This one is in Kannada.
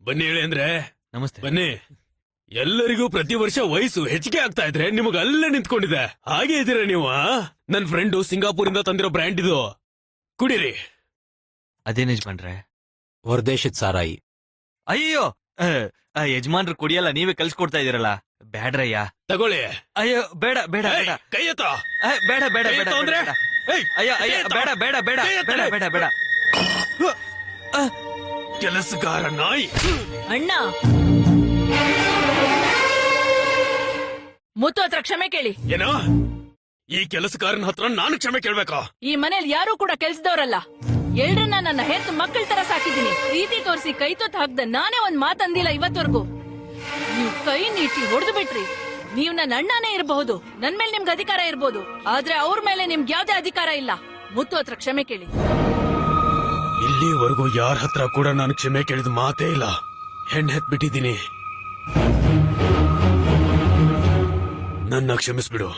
ಬನ್ನಿ ಹೇಳಿ ಅಂದ್ರೆ ನಮಸ್ತೆ. ಬನ್ನಿ. ಎಲ್ಲರಿಗೂ ಪ್ರತಿ ವರ್ಷ ವಯಸ್ಸು ಹೆಚ್ಚಿಗೆ ಆಗ್ತಾ ಇದ್ರೆ ನಿಮಗ ಅಲ್ಲೇ ನಿಂತ್ಕೊಂಡಿದೆ. ಹಾಗೆ ಇದೀರ ನೀವು? ನನ್ ಫ್ರೆಂಡು ಸಿಂಗಾಪುರಿಂದ ತಂದಿರೋ ಬ್ರ್ಯಾಂಡ್ ಇದು, ಕುಡೀರಿ. ಅದೇನ್ ಯಜಮಾನ್ರೆ? ಹೊರದೇಶದ ಸಾರಾಯಿ. ಅಯ್ಯೋ, ಯಜಮಾನ್ರು ಕುಡಿಯಲ್ಲ, ನೀವೇ ಕಲ್ಸ್ಕೊಡ್ತಾ ಇದೀರಲ್ಲ. ಬೇಡ್ರಯ್ಯ. ತಗೊಳ್ಳಿ. ಅಯ್ಯೋ ಬೇಡ ಬೇಡ ಏಯ್, ಬೇಡ. ಕೈ ಎತ್ತೋ. ಬೇಡ ಬೇಡ ಕೈ ಬೇಡ ಎತ್ತೋ ಅಂದ್ರೆ? ಬೇಡ. ಏಯ್, ಅಯ್ಯೋ ಕೈ ಅಯ್ಯೋ ಎತ್ತೋ. ಬೇಡ ಬೇಡ ಬೇಡ ಕೈ ಬೇಡ ಎತ್ತೋ. ಬೇಡ ಬೇಡ. ಕೆಲಸಗಾರ ನಾಯಿ. ಅಣ್ಣ, ಮುತ್ತು ಹತ್ರ ಕ್ಷಮೆ ಕೇಳಿ. ಏನೋ ಈ ಕೆಲಸಗಾರನ ಹತ್ರ ನಾನು ಕ್ಷಮೆ ಕೇಳ್ಬೇಕಾ? ಈ ಮನೇಲಿ ಯಾರು ಕೂಡ ಕೆಲ್ಸದವ್ರಲ್ಲ. ಎಲ್ರನ್ನ ನನ್ನ ಹೆತ್ತು ಮಕ್ಕಳ ತರ ಸಾಕಿದೀನಿ. ಪ್ರೀತಿ ತೋರಿಸಿ ಕೈ ತೊತ್ತು ಹಾಕ್ದ ನಾನೇ ಒಂದ್ ಮಾತಂದಿಲ್ಲ ಇವತ್ವರೆಗೂ. ನೀವು ಕೈ ನೀಟಿ ಹೊಡೆದು ಬಿಟ್ರಿ. ನೀವ್ ನನ್ನ ಅಣ್ಣನೇ ಇರಬಹುದು, ನನ್ ಮೇಲೆ ನಿಮ್ಗೆ ಅಧಿಕಾರ ಇರ್ಬೋದು, ಆದ್ರೆ ಅವ್ರ ಮೇಲೆ ನಿಮ್ಗೆ ಯಾವ್ದೇ ಅಧಿಕಾರ ಇಲ್ಲ. ಮುತ್ತು ಹತ್ರ ಕ್ಷಮೆ ಕೇಳಿ. ಇಲ್ಲಿವರೆಗೂ ಯಾರ ಹತ್ರ ಕೂಡ ನಾನು ಕ್ಷಮೆ ಕೇಳಿದ ಮಾತೇ ಇಲ್ಲ. ಹೆಣ್ಣು ಹೆತ್ಬಿಟ್ಟಿದ್ದೀನಿ, ನನ್ನ ಕ್ಷಮಿಸ್ಬಿಡು.